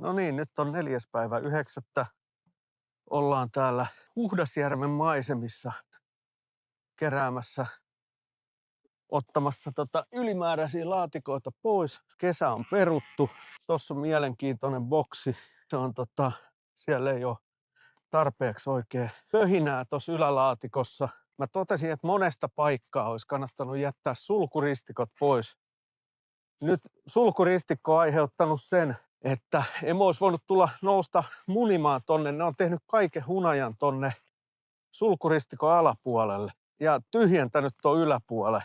No niin, nyt on 4.9. Ollaan täällä Huhdasjärven maisemissa keräämässä, ottamassa ylimääräisiä laatikoita pois. Kesä on peruttu. Tossa on mielenkiintoinen boksi. Se on siellä ei ole tarpeeksi oikein pöhinää tuossa ylälaatikossa. Mä totesin, että monesta paikkaa olisi kannattanut jättää sulkuristikot pois. Nyt sulkuristikko on aiheuttanut sen, että emo olisi voinut nousta munimaan tonne. Ne on tehnyt kaiken hunajan tonne sulkuristikon alapuolelle ja tyhjentänyt tuon yläpuolelle.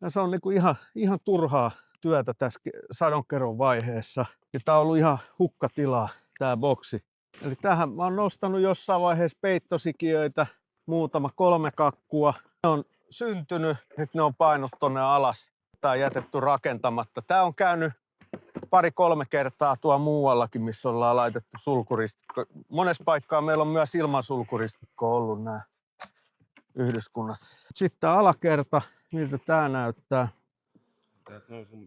Ja se on niinku ihan turhaa työtä tässä sadonkeron vaiheessa. Ja tää on ollut ihan hukkatilaa, tää boksi. Eli tähän mä oon nostanut jossain vaiheessa peittosikiöitä, muutama 3 kakkua. Ne on syntynyt, nyt ne on painut tonne alas. Tää on jätetty rakentamatta. Tää on käynyt 2-3 kertaa tuo muuallakin, missä ollaan laitettu sulkuristikko. Monessa paikkaa meillä on myös ilman sulkuristikkoa ollut nämä yhdyskunnat. Sitten alakerta, miltä tää näyttää. Tää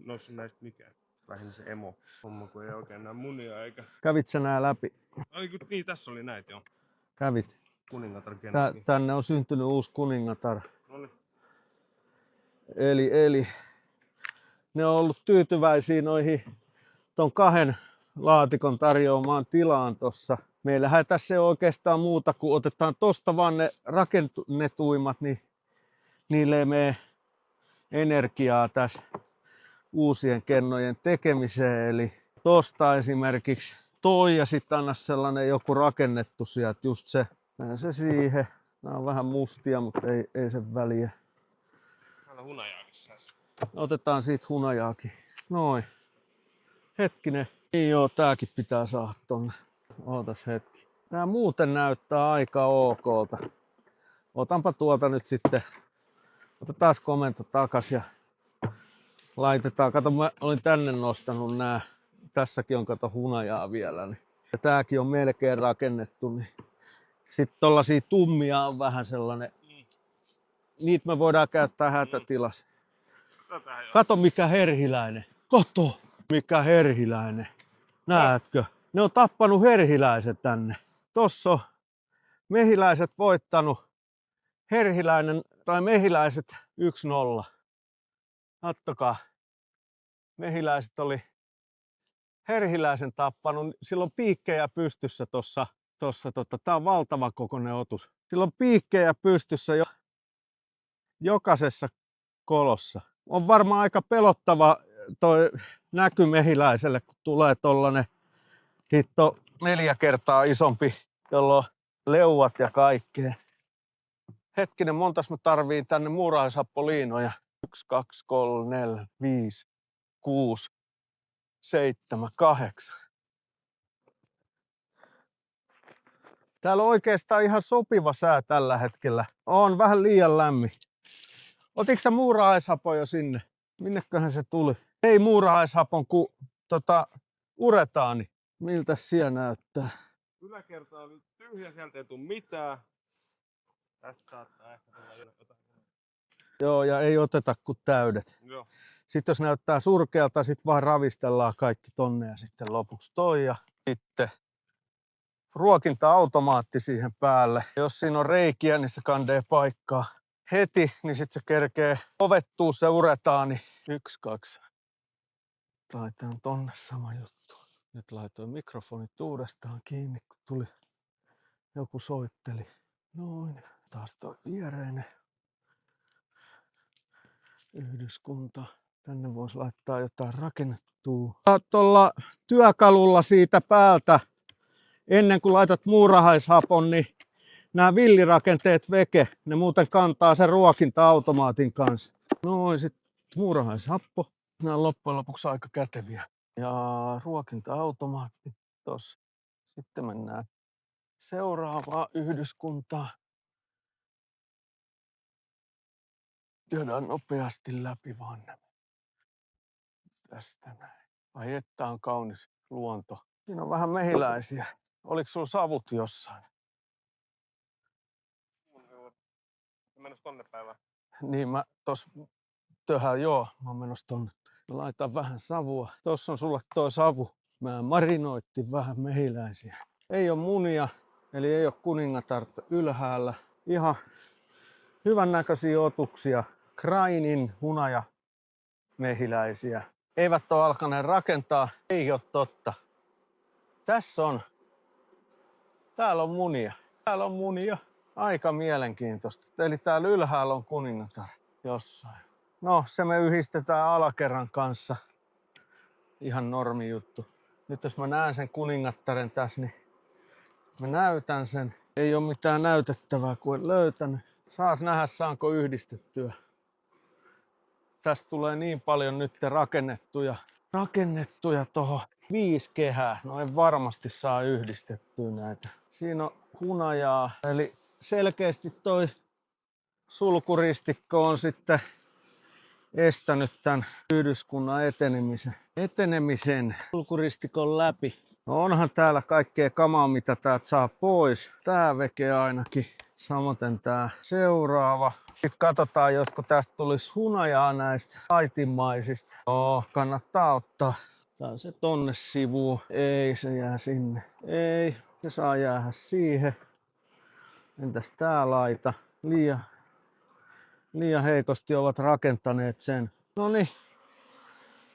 noussut näistä mikään. Lähinnä se emo homma, kun ei oikein näe munia eikä... Kävit sä nää läpi? Niin, tässä oli näitä jo. Kävit. Kuningatar Tänne on syntynyt uusi kuningatar. Noniin. Eli ne on ollut tyytyväisiä noihin ton 2 laatikon tarjoamaan tilaan tossa. Meillähän tässä ei ole oikeastaan muuta kuin otetaan tosta vaan ne rakennetuimmat, niin niille ei mene energiaa tässä uusien kennojen tekemiseen. Eli tosta esimerkiksi toi ja sitten anna sellainen joku rakennettu sieltä, just se. Näin se siihen. Nämä on vähän mustia, mutta ei sen väliä. Täällä hunajaakin saisi. Otetaan siitä hunajaakin. Noin. Hetkinen. Niin joo, tääkin pitää saada tonne. Ootas hetki. Tää muuten näyttää aika okolta. Otanpa tuota nyt sitten. Otetaan komento takas ja laitetaan. Kato, mä olin tänne nostanut nää. Tässäkin on kato hunajaa vielä. Niin. Ja tääkin on melkein rakennettu. Niin. Sitten tollasia tummia on vähän sellainen. Niitä me voidaan käyttää hätätilassa. Kato mikä herhiläinen. Kato mikä herhiläinen. Näetkö? Ne on tappanut herhiläiset tänne. Tossa on mehiläiset voittanut. Herhiläinen tai mehiläiset 1-0. Kattokaa. Mehiläiset oli herhiläisen tappanut. Sillä on piikkejä pystyssä tossa. Tää on valtava kokoinen otus. Sillä on piikkejä pystyssä jokaisessa kolossa. On varmaan aika pelottava toi näky mehiläiselle, kun tulee tollanen hitto 4 kertaa isompi, jolla on leuat ja kaikkea. Hetkinen, montas mä tarviin tänne muurahaishappoliinoja? 1, 2, 3, 4, 5, 6, 7, 8. Täällä on oikeastaan ihan sopiva sää tällä hetkellä. On vähän liian lämmin. Otitko sä muurahaishapo jo sinne? Minneköhän se tuli? Ei muurahaishapon, kun uretaani. Miltäs siellä näyttää? Yläkerta on tyhjä, sieltä ei tule mitään. Tästä saattaa ehkä tulla jotain. Joo, ja ei oteta kuin täydet. Joo. Sitten jos näyttää surkealta, sitten vaan ravistellaan kaikki tonne ja sitten lopuksi toi ja sitten ruokinta-automaatti siihen päälle. Jos siinä on reikiä, niin se kandee paikkaa heti, niin sitten se kerkee ovettuu se uretaani. 1, 2. Laitetaan tonne sama juttu. Nyt laitoin mikrofonit uudestaan kiinni, kun tuli joku soitteli. Noin. Taas toi viereinen yhdyskunta. Tänne voisi laittaa jotain rakennettua. Tuolla työkalulla siitä päältä, ennen kuin laitat muurahaishapon, niin nämä villirakenteet veke. Ne muuten kantaa sen ruokinta-automaatin kanssa. Noin, sitten muurahaishappo. Nämä on loppujen lopuksi aika käteviä. Ja ruokinta-automaatti tossa. Sitten mennään seuraavaan yhdyskuntaan. Käydään nopeasti läpi vaan nämä. Tästä näin. Ai että on kaunis luonto. Siinä on vähän mehiläisiä. Oliko sulla savut jossain? Mennäs tonne päivään. Niin mä tossa mä oon menossa tonne. Mä laitan vähän savua. Tossa on sulle toi savu. Mä marinoitin vähän mehiläisiä. Ei ole munia, eli ei ole kuningatarta ylhäällä. Ihan hyvän näköisiä otuksia. Krainin hunaja mehiläisiä. Eivät ole alkaneet rakentaa. Ei ole totta. Tässä on. Täällä on munia. Täällä on munia. Aika mielenkiintoista. Eli täällä ylhäällä on kuningatar jossain. No, se me yhdistetään alakerran kanssa. Ihan normi juttu. Nyt jos mä näen sen kuningattaren tässä, niin mä näytän sen. Ei ole mitään näytettävää, kun en löytänyt. Saat nähdä, saanko yhdistettyä. Tästä tulee niin paljon nyt rakennettuja tohon 5 kehää. No en varmasti saa yhdistettyä näitä. Siinä on hunajaa. Eli selkeästi toi sulkuristikko on sitten estänyt tämän yhdyskunnan etenemisen sulkuristikon läpi. No onhan täällä kaikkea kamaa, mitä täältä saa pois. Tää veke ainakin. Samoin tää seuraava. Sitten katsotaan, josko tästä tulisi hunajaa näistä aitimmaisista. Kannattaa ottaa. Tää on se tonne sivuun. Ei, se jää sinne. Ei, se saa jäädä siihen. Entäs tää laita? Liian heikosti ovat rakentaneet sen. Noniin,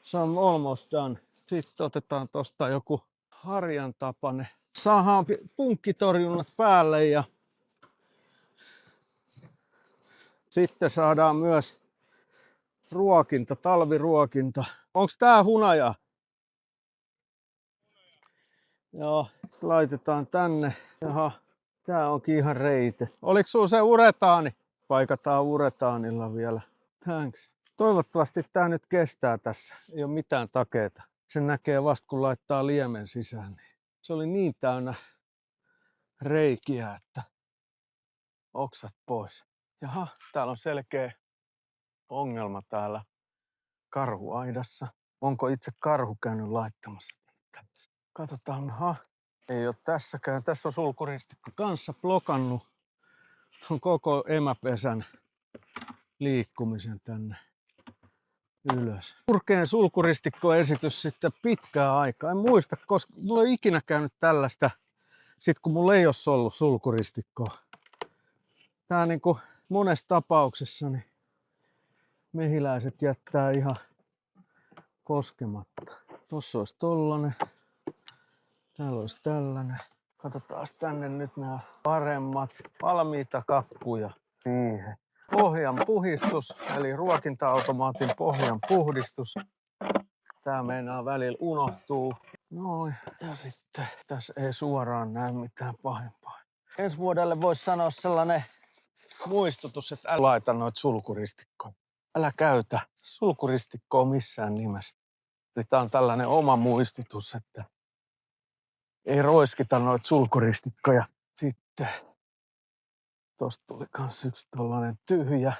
se on almost done. Sitten otetaan tosta joku harjan tapane. Saadaan punkkitorjunnat päälle ja sitten saadaan myös ruokinta, talviruokinta. Onks tää hunaja? Joo, laitetaan tänne. Jaha, tää onkin ihan reite. Oliks sulla se uretaani? Paikataan uretaanilla vielä. Thanks. Toivottavasti tää nyt kestää tässä. Ei oo mitään takeeta. Sen näkee vasta kun laittaa liemen sisään. Se oli niin täynnä reikiä, että oksat pois. Jaha, täällä on selkeä ongelma täällä karhuaidassa. Onko itse karhu käynyt laittamassa tätä? Katsotaan, ei ole tässäkään. Tässä on sulkuristikko kanssa blokannut ton koko emäpesän liikkumisen tänne ylös. Surkeen sulkuristikkoesitys sitten pitkään aikaa. En muista, koska mulla ei ikinä käynyt tällaista, sit kun mulla ei ole ollut sulkuristikkoa. Tää niinku monessa tapauksessa niin mehiläiset jättää ihan koskematta. Tossa olisi tollanen. Täällä olisi tällainen. Katsotaan tänne nyt nämä paremmat valmiita kakkuja siihen. Pohjan puhdistus, eli ruokinta-automaatin pohjan puhdistus. Tää meinaa välillä unohtuu. Noin. Ja sitten tässä ei suoraan näe mitään pahempaa. Ensi vuodelle voisi sanoa sellainen muistutus, että älä laita noita sulkuristikkoja. Älä käytä sulkuristikkoa missään nimessä. Eli tää on tällainen oma muistutus, että ei roiskita noita sulkuristikkoja. Sitten tosta tuli kans yksi tollanen tyhjä.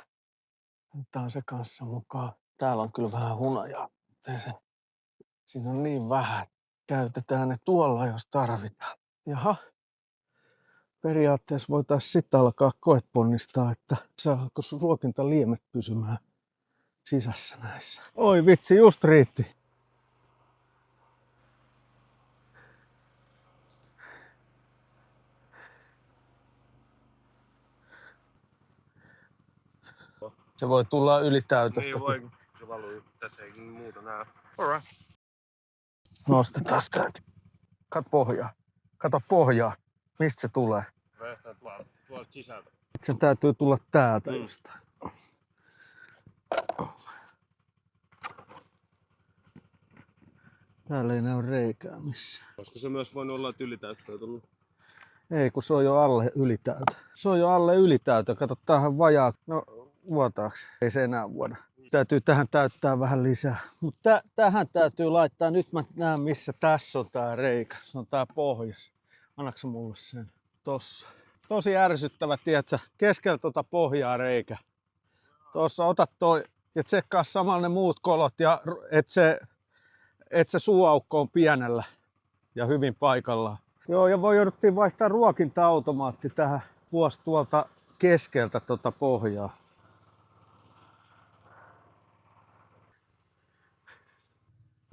Otetaan se kanssa mukaan. Täällä on kyllä vähän hunajaa. Siinä on niin vähän. Käytetään ne tuolla, jos tarvitaan. Jaha. Periaatteessa voitaisiin sitten alkaa koeponnistaa, että saako ruokintaliemet pysymään sisässä näissä. Oi vitsi, just riitti. Se voi tulla ylitäytöstä. Niin voi, kun se valuu. Tässä ei muuta näe. Alright. Nostetaan täältä. Kato pohjaa. Kato pohjaa. Mistä se tulee? Päästään tuolta sisältä. Sen täytyy tulla täältä jostain. Täällä ei näy reikää missään. Olisiko se myös voinut olla, että ylitäyttöä tullut? Ei, kun se on jo alle ylitäytö. Se on jo alle ylitäytö. Kato, tämähän vajaa. No, vuotaaks? Ei se enää vuoda. Täytyy tähän täyttää vähän lisää. Mutta tähän täytyy laittaa. Nyt mä näen, missä tässä on tää reikä. Se on tää pohjas. Annatko mulle sen? Tossa. Tosi ärsyttävä, tiedätkö? Keskellä tuota pohjaa reikä. Tossa ota toi ja tsekkaa samalla ne muut kolot. Ja et se suuaukko on pienellä ja hyvin paikallaan. Joo, ja jouduttiin vaihtaa ruokinta-automaatti tähän tuolta keskeltä tuota pohjaa.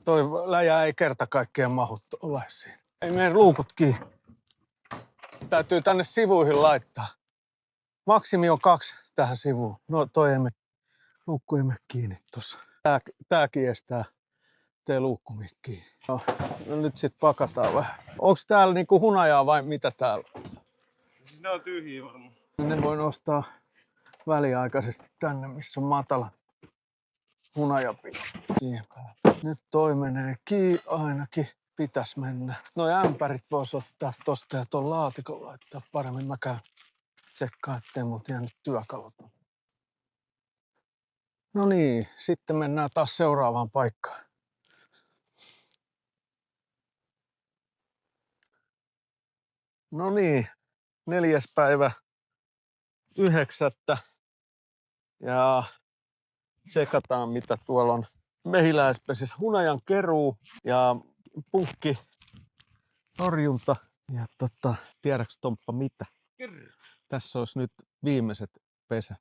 Toi läjä ei kerta kaikkiaan mahu tuollaisiin. Ei mene luukut kiinni. Täytyy tänne sivuihin laittaa. Maksimi on 2 tähän sivuun. No toi luukku ei mene kiinni tossa. Tää kiestää. Tee luukku kiinni. No nyt sit pakataan vähän. Onks täällä niinku hunajaa vai mitä täällä? Siis ne on tyhjiä varmaan. Ne voi nostaa väliaikaisesti tänne, missä on matala hunajapino. Siihen päälle. Nyt toi menee kiinni ainakin. Pitäis mennä. Noi ämpärit vois ottaa tosta ja ton laatikon laittaa paremmin. Mä käyn tsekkaan, ettei mut jäänyt työkalut. No niin, sitten mennään taas seuraavaan paikkaan. No niin, 4.9. Ja tsekataan mitä tuolla on. Mehiläispesissä hunajan keruu ja punkki torjunta. Ja tiedätkö Tomppa mitä? Tässä olisi nyt viimeiset pesät.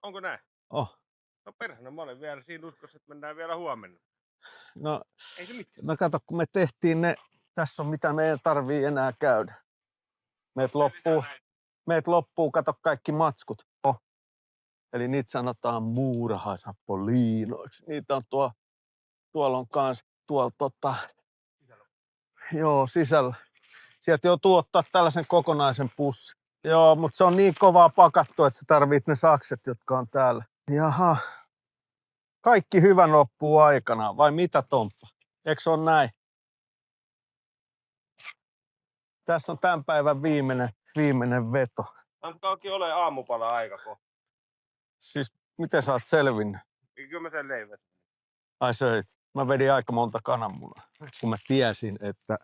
Onko näin? Oh. No perhana, mä olen vielä siinä uskossa, että mennään vielä huomenna. No, Ei se mitään. no kato, kun me tehtiin ne, tässä on mitä meidän tarvii enää käydä. Meet loppuu, kato kaikki matskut. Oh. Eli niitä sanotaan muurahaisapoliinoiksi. Niitä on tuolla on kans tuolla joo, sisällä. Sieltä joutuu ottaa tällaisen kokonaisen pussin. Joo, mutta se on niin kovaa pakattu, että sä tarvit ne sakset, jotka on täällä. Jaha. Kaikki hyvän loppuu aikana, vai mitä Tomppa? Eikö se ole näin? Tässä on tämän päivän viimeinen veto. Alkaakin ole aamupala aika kohta. Siis miten sä oot selvinnyt? Kyllä mä sen leivät. Ai söit. Mä vedin aika monta kananmunaa, kun mä tiesin, että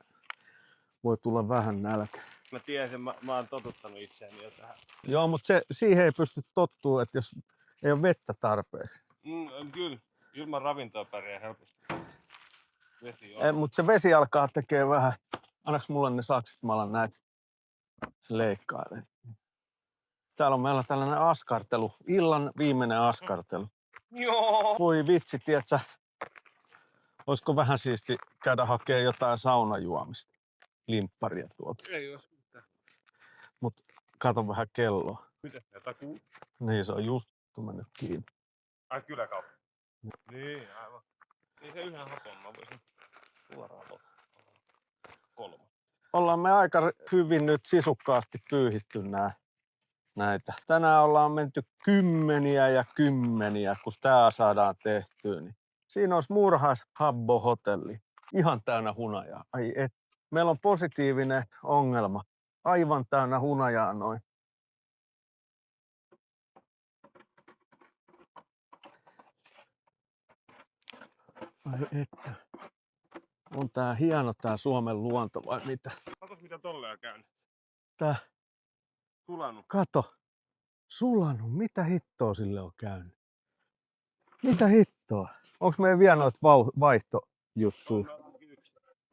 voi tulla vähän nälkä. Mä tiesin, mä oon totuttanut itseäni jo tähän. Joo, mutta siihen ei pysty tottumaan, että jos ei ole vettä tarpeeksi. Kyllä. Ilman ravintoa pärjää helposti. Vesi on. Mutta se vesi alkaa tekee vähän. Annaks mulle ne sakset, mä alan näitä leikkailemaan. Täällä on meillä tällainen askartelu. Illan viimeinen askartelu. Joo. Voi vitsi, tietsä. Olisiko vähän siisti käydä hakemaan jotain saunajuomista? Limpparia tuolta. Ei jos mitään. Mut kato vähän kelloa. Mitä se takuu? Niin, se on just mennyt kiinni. Ai kyläkauppa. Niin, aivan. Niin se yhden hapon mä voisin suoraan ottaa. 3. Ollaan me aika hyvin nyt sisukkaasti pyyhitty näitä. Tänään ollaan menty kymmeniä ja kymmeniä, kun tää saadaan tehtyä. Niin siinä olisi Muurahaishabbo-hotelli. Ihan täynnä hunajaa. Ai et. Meillä on positiivinen ongelma. Aivan täynnä hunajaa noin. Ai että. On tää hieno tää Suomen luonto vai mitä? Katos mitä tolle on käynyt. Tää. Sulanut. Kato. Sulanut. Mitä hittoa sille on käynyt? Mitä hittoa? Onks meidän vielä noita vaihtojuttuja?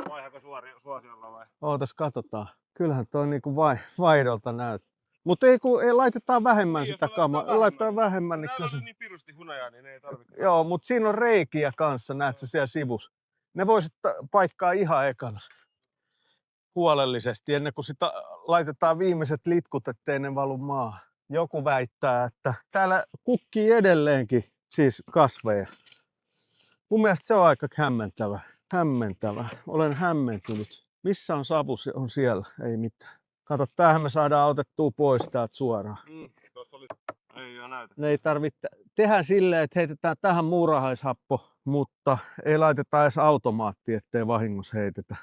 Vaihako suosiolla vai? Ootas katsotaan. Kyllähän toi niinku vaihdolta näyttää. Mutta ei laitetaan vähemmän Niin, sitä kamaa. Laitetaan vähemmän, niin kyllä. kyllä. Niin pirusti hunajaa, niin ne ei tarvitse. Joo, mutta siinä on reikiä kanssa, näet sä siellä sivussa. Ne voisit paikkaa ihan ekana. Huolellisesti, ennen kuin sitä laitetaan viimeiset litkut, ettei ne valu maahan. Joku väittää, että täällä kukkii edelleenkin siis kasveja. Mun mielestä se on aika hämmentävä. Olen hämmentynyt. Missä on savu? Se on siellä. Ei mitään. Kato, tämähän me saadaan otettua pois täältä suoraan. Tuossa oli... Ei jo näytä. Ne ei tarvitse. Tehdään silleen, että heitetään tähän muurahaishappo, mutta ei laiteta edes automaattia, ettei vahingossa heitetä.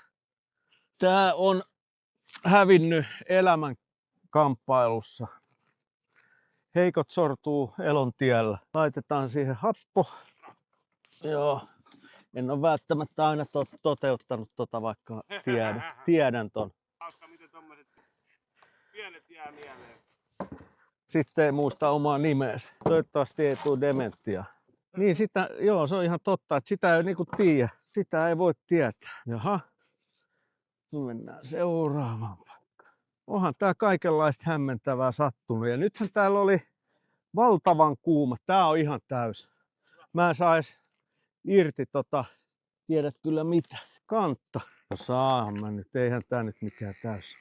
Tää on hävinnyt elämän kamppailussa. Heikot sortuu elon tiellä. Laitetaan siihen happo. Joo. En ole välttämättä aina toteuttanut vaikka tiedän ton. Hauska miten tommoset pienet jää mieleen. Sitten ei muista omaa nimeänsä. Toivottavasti ei tule dementia. Niin sitä, joo, se on ihan totta, että sitä ei niinku tiedä. Sitä ei voi tietää. Jaha. Nyt mennään seuraavaan paikkaan. Onhan tää kaikenlaista hämmentävää sattunut. Ja nythän täällä oli valtavan kuuma. Tää on ihan täys. Mä en sais irti tiedät kyllä mitä. Kantta. No saahan mä nyt, eihän tää nyt mikään täys.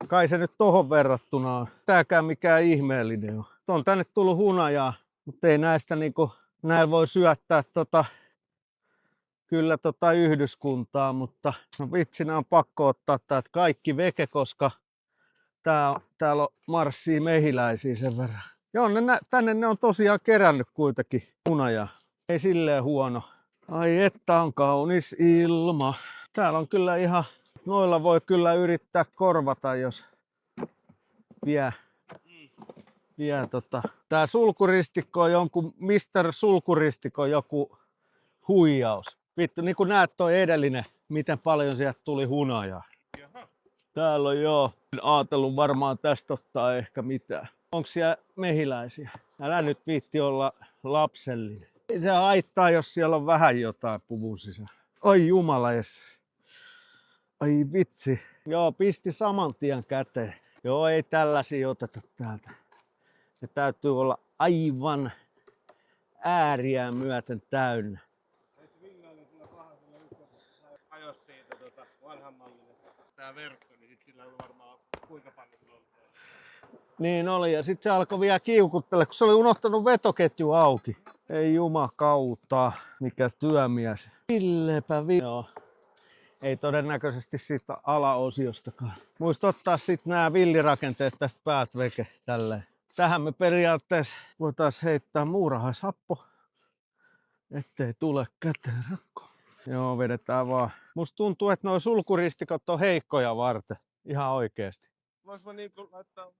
Kai se nyt tohon verrattuna on. Tääkään mikään ihmeellinen on. On tänne tullut hunajaa, mutta ei näistä niinku, näillä voi syöttää kyllä yhdyskuntaa, mutta no vitsinä on pakko ottaa täältä kaikki veke, koska täällä marssii mehiläisiä sen verran. Joo, tänne ne on tosiaan kerännyt kuitenkin hunajaa. Ei silleen huono. Ai että on kaunis ilma. Täällä on kyllä ihan, noilla voi kyllä yrittää korvata, jos vie tää sulkuristikko on jonkun Mr. Sulkuristikko joku huijaus. Vittu, niin kuin näet toi edellinen, miten paljon sieltä tuli hunajaa. Jaha. Täällä on joo. Aatellut varmaan tästä ottaa ehkä mitään. Onko siellä mehiläisiä? Älä nyt viitti olla lapsellinen. Ei se haittaa, jos siellä on vähän jotain puvun sisällä. Oi jumala jes. Ai vitsi. Joo, pisti saman tien käteen. Joo, ei tällaisia oteta täältä. Ne täytyy olla aivan ääriään myöten täynnä. Ajos siitä vanhan mallinen tää verkko, niin sit sillä on varmaan kuinka paljon on. Niin oli, ja sitten se alkoi vielä kiukuttele, kun se oli unohtanut vetoketju auki. Ei jumakauta, mikä työmies. Joo. Ei todennäköisesti siitä alaosiostakaan. Muista ottaa sitten nämä villirakenteet tästä päät veke tälleen. Tähän me periaatteessa voitaisiin heittää muurahaishappo, ettei tule käteen rakko. Joo, vedetään vaan. Musta tuntuu, että nuo sulkuristikot on heikkoja varten. Ihan oikeesti. Vois mä niinku laittaa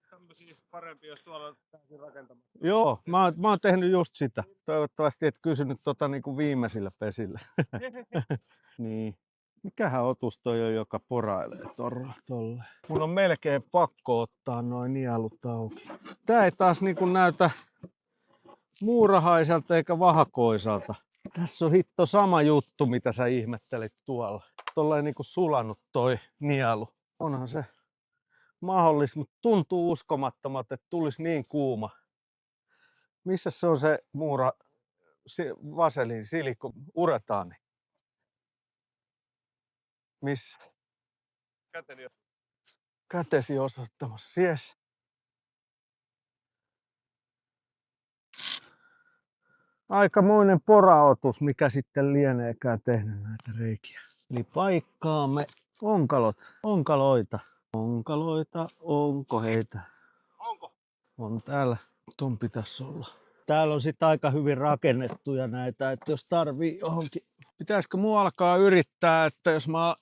tämmösiä parempia, jos tuolla on täysin rakentamaan. Joo, mä oon tehnyt just sitä. Toivottavasti et kysynyt niinku viimeisillä pesillä. Niin. Mikähän otus toi on, joka porailee tolle? Mun on melkein pakko ottaa noin nielut auki. Tää ei taas niinku näytä muurahaiselta eikä vahakoisalta. Tässä on hitto sama juttu, mitä sä ihmettelit tuolla. Tuolla ei niinku sulanut toi nielu. Onhan se mahdollista, mutta tuntuu uskomattomalta, että tulisi niin kuuma. Missä se on se vaselin, silikko, uretaani? Missä? Kätesi osoittamassa. Yes. Aikamoinen poraotus, mikä sitten lieneekään tehnyt näitä reikiä. Eli paikkaamme onkaloita. Onko heitä? Onko? On täällä, ton pitäisi olla. Täällä on sitten aika hyvin rakennettuja näitä, että jos tarvii johonkin. Pitäisikö mua alkaa yrittää, että jos mä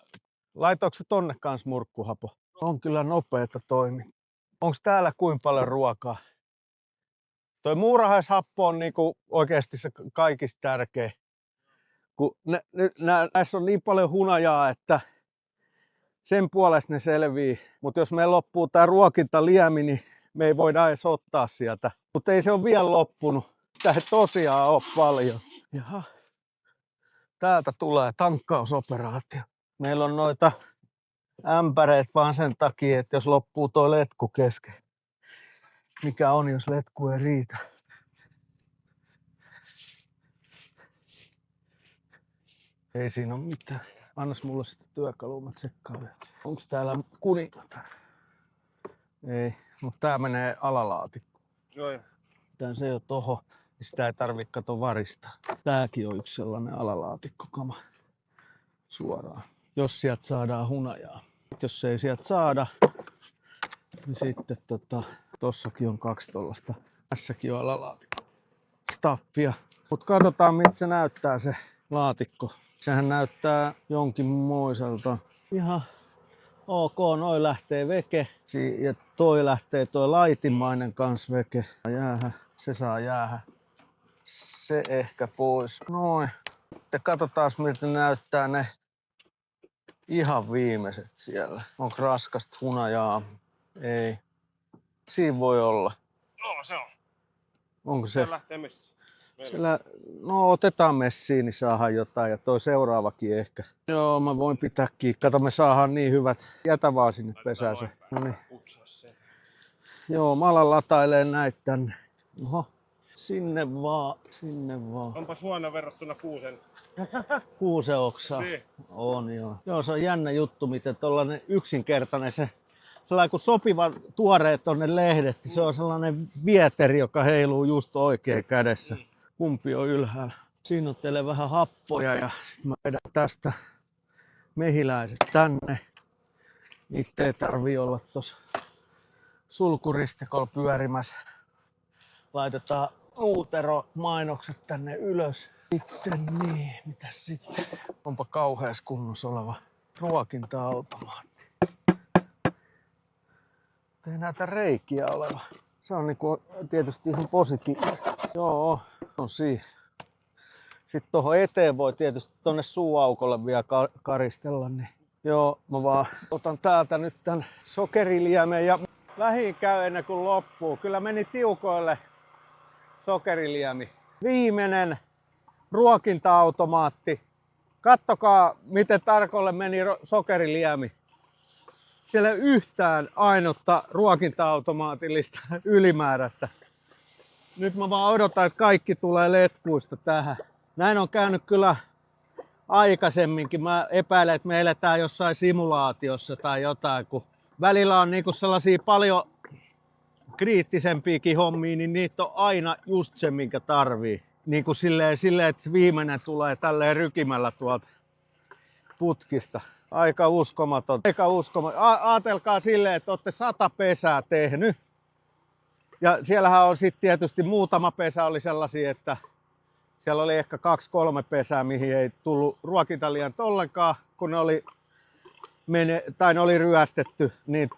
laitoinko se tonne kans murkkuhapo? On kyllä nopeeta toimi. Onko täällä kuinka paljon ruokaa? Toi muurahaishappo on niinku oikeasti se kaikista tärkein. Kun näissä on niin paljon hunajaa, että sen puolesta ne selvii. Mutta jos me loppuu tää ruokintaliemi, niin me ei voida edes ottaa sieltä. Mutta ei se ole vielä loppunut. Tää ei tosiaan ole paljon. Jaha. Täältä tulee tankkausoperaatio. Meillä on noita ämpäreitä vaan sen takia, että jos loppuu toi letku kesken. Mikä on, jos letku ei riitä? Ei siinä ole mitään. Annas mulle sitä työkalua, mä tsekkaan vielä. Onks täällä kuningatar? Ei, mutta tää menee alalaatikkoon. Joo. Tää se jo toho, niin sitä ei tarvitse kato varistaa. Tääkin on yksi sellainen alalaatikko-kama suoraan. Jos sieltä saadaan hunajaa. Jos ei sieltä saada, niin sitten tossakin on 2 tollasta. Tässäkin on alalaatikko. Staffia. Mut katsotaan miltä se näyttää se laatikko. Sehän näyttää jonkinmoiselta. Ihan ok, noin lähtee veke. Ja toi lähtee toi laitimainen kans veke. Jäähä. Se saa jäähä. Se ehkä pois. Noin. Sitten katsotaan miltä näyttää ne ihan viimeiset siellä. Onko raskasta hunajaa? Ei. Siinä voi olla. No se on. Onko se? Se lähtee messiin. No otetaan messiin, niin saadaan jotain ja toi seuraavakin ehkä. Joo, mä voin pitää kiinni. Kato, me saadaan niin hyvät. Jätä vaan sinne pesäänsä. Noniin. Joo, mä alan latailee näitä tänne. Oho. Sinne vaan, sinne vaan. Onpas huono verrattuna kuusen. Kuusen oksaa. Niin. On joo. Joo, se on jännä juttu, miten tollanen yksinkertainen se sellainen kun sopivan tuoreet on ne lehdet, se on sellainen vieteri, joka heiluu just oikein kädessä. Kumpi on ylhäällä? Siinä on teille vähän happoja ja sit mä vedän tästä mehiläiset tänne. Niitä ei tarvii olla tossa sulkuristikolla pyörimässä. Laitetaan Nuutero-mainokset tänne ylös. Sitten niin, mitäs sitten? Onpa kauheas kunnossa oleva ruokinta-automaatti. Ei näitä reikiä oleva. Se on niinku tietysti ihan positiivista. Joo, on siinä. Sitten tuohon eteen voi tietysti tonne suuaukolle vielä karistella. Niin. Joo, mä vaan otan täältä nyt tän sokeriliemen ja vähin käy ennen kuin loppuu. Kyllä meni tiukoille sokeriliemi. Viimeinen ruokinta-automaatti. Kattokaa miten tarkolle meni sokeriliemi. Siellä ei yhtään ainutta ruokinta-automaatillista ylimääräistä. Nyt mä vaan odotan, että kaikki tulee letkuista tähän. Näin on käynyt kyllä aikaisemminkin. Mä epäilen, että me eletään jossain simulaatiossa tai jotain. Kun välillä on niinku sellaisia paljon kriittisempiäkin hommia, niin niitä on aina just se, minkä tarvii. Niin kuin silleen, että viimeinen tulee tälleen rykimällä tuolta putkista. Aika uskomaton. Aatelkaa silleen, että olette 100 pesää tehnyt. Ja siellähän on sitten tietysti muutama pesä oli sellaisia, että siellä oli ehkä 2-3 pesää, mihin ei tullut ruokintalientä ollenkaan, kun ne oli ryöstetty. Niin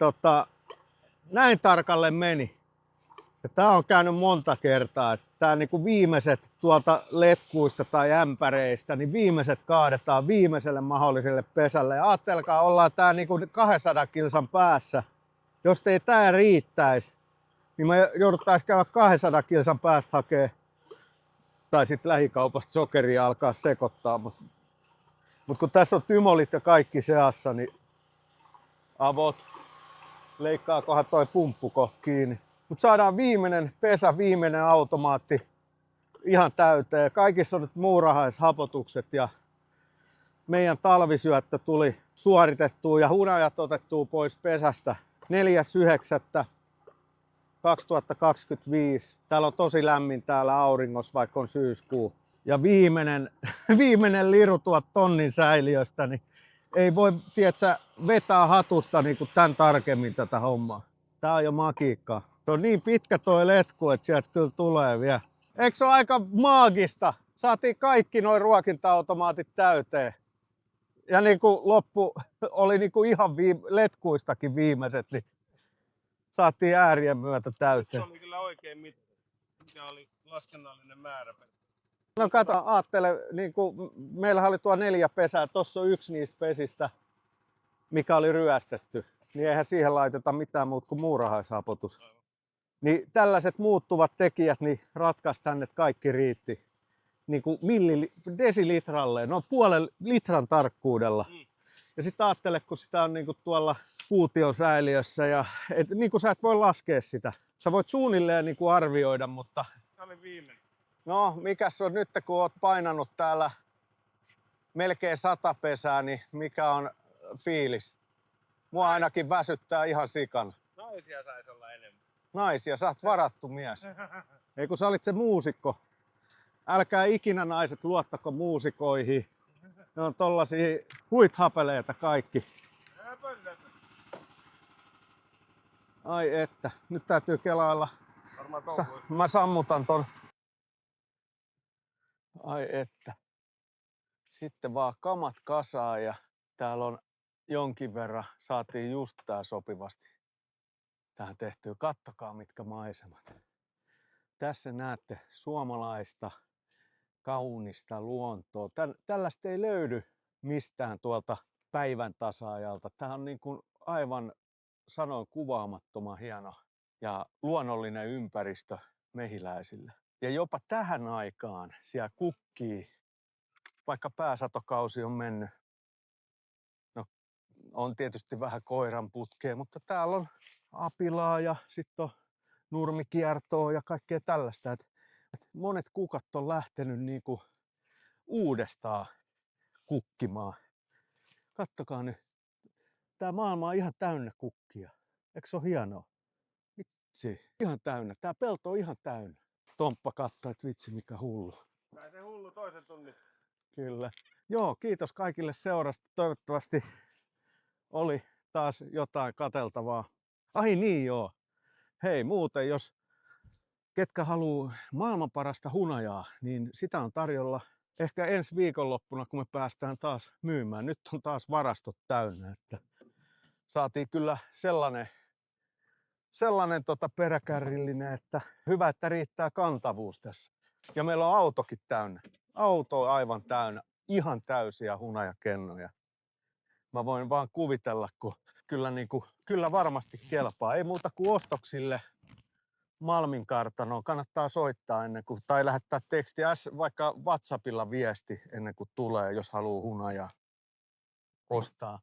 näin tarkalle meni. Tämä on käynyt monta kertaa. Tämä niinku viimeiset tuolta letkuista tai ämpäreistä, niin viimeiset kaadetaan viimeiselle mahdolliselle pesälle. Ja ajattelkaa, ollaan tää niinku 200 kilsan päässä. Jos ei tää riittäisi, niin me jouduttaisiin käydä 200 kilsan päästä hakee tai sitten lähikaupasta sokeria alkaa sekoittaa. Mut kun tässä on tymolit ja kaikki seassa, niin avot, leikkaakohan toi pumppu kohta kiinni. Mutta saadaan viimeinen pesä, viimeinen automaatti ihan täyteen. Kaikissa on nyt muurahaishapotukset ja meidän talvisyöttö tuli suoritettua ja hunajat otettua pois pesästä 4.9.2025. Täällä on tosi lämmin täällä auringossa, vaikka on syyskuu. Ja viimeinen liru tuolta tonnin säiliöstä, niin ei voi tiedätkö, vetää hatusta niin kuin tämän tarkemmin tätä hommaa. Tää on jo magiikkaa. Se on niin pitkä toi letku, että sieltä kyllä tulee vielä. Eikö se ole aika maagista? Saatiin kaikki noin ruokinta-automaatit täyteen. Ja niin kuin loppu oli niin kuin ihan letkuistakin viimeiset, niin saatiin äärien myötä täyteen. Se oli kyllä oikein mikä oli laskennallinen määrä. No kato, aattele, niin kuin meillähän oli tuo 4 pesää, tossa on yksi niistä pesistä, mikä oli ryöstetty. Niin eihän siihen laiteta mitään muuta kuin muurahaishapotus. Niin tällaiset muuttuvat tekijät niin ratkaisi tänne, että kaikki riitti niin kuin desilitralle, no 0,5 litran tarkkuudella. Ja sitten ajattele, kun sitä on niin kuin tuolla kuutiosäiliössä ja niin kuin sä et voi laskea sitä. Sä voit suunnilleen niin kuin arvioida, mutta Tämä oli viimeinen. no mikäs on nyt, kun oot painanut täällä melkein 100 pesää, niin mikä on fiilis? Mua ainakin väsyttää ihan sikana. Naisia saisi olla enemmän. Naisia, sä oot varattu mies. Ei kun sä olit se muusikko. Älkää ikinä naiset luottako muusikoihin. Ne on tollasia huithapeleita kaikki. Ai että, nyt täytyy kelailla. Mä sammutan ton. Ai että. Sitten vaan kamat kasaan ja täällä on jonkin verran, saatiin just tää sopivasti tähän tehtyä. Kattokaa mitkä maisemat. Tässä näette suomalaista kaunista luontoa. Tällaista ei löydy mistään tuolta päivän tasa-ajalta. Tämä on niin kuin aivan sanoin kuvaamattoman hieno ja luonnollinen ympäristö mehiläisille. Ja jopa tähän aikaan siellä kukkii, vaikka pääsatokausi on mennyt. No, on tietysti vähän koiran putkea, mutta täällä on apilaa ja sitten on nurmikiertoa ja kaikkea tällaista. Monet kukat on lähtenyt niinku uudestaan kukkimaan. Kattokaa nyt. Tää maailma on ihan täynnä kukkia. Eikö se ole hienoa? Vitsi, ihan täynnä. Tää pelto on ihan täynnä. Tomppa katsoo, että vitsi mikä hullu. Näin se hullu toisen tunnin. Kyllä. Joo, kiitos kaikille seurasta. Toivottavasti oli taas jotain kateltavaa. Ai niin joo. Hei muuten, jos ketkä haluu maailman parasta hunajaa, niin sitä on tarjolla ehkä ensi viikonloppuna, kun me päästään taas myymään. Nyt on taas varastot täynnä. Että saatiin kyllä sellainen peräkärrillinen, että hyvä, että riittää kantavuus tässä. Ja meillä on autokin täynnä. Auto on aivan täynnä. Ihan täysiä hunajakennoja. Mä voin vaan kuvitella, kun kyllä varmasti kelpaa. Ei muuta kuin ostoksille Malmin kartanoon. Kannattaa soittaa ennen kuin, tai lähettää tekstiä vaikka WhatsAppilla viesti ennen kuin tulee, jos haluaa hunajaa ostaa.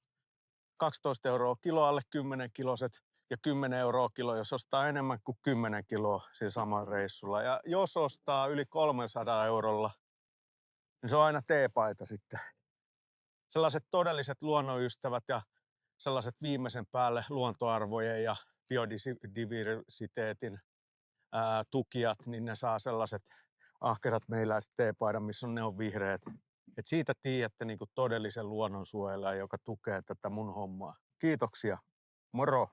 12 € kilo alle 10 kiloset ja 10 € kilo, jos ostaa enemmän kuin 10 kiloa siinä samalla reissulla. Ja jos ostaa yli 300 €, niin se on aina teepaita sitten. Sellaiset todelliset luonnonystävät ja sellaiset viimeisen päälle luontoarvojen ja biodiversiteetin tukijat, niin ne saa sellaiset ahkerat meiläiset teepaidan, missä ne on vihreät. Et siitä tiedätte niin todellisen luonnonsuojelijan, joka tukee tätä mun hommaa. Kiitoksia. Moro!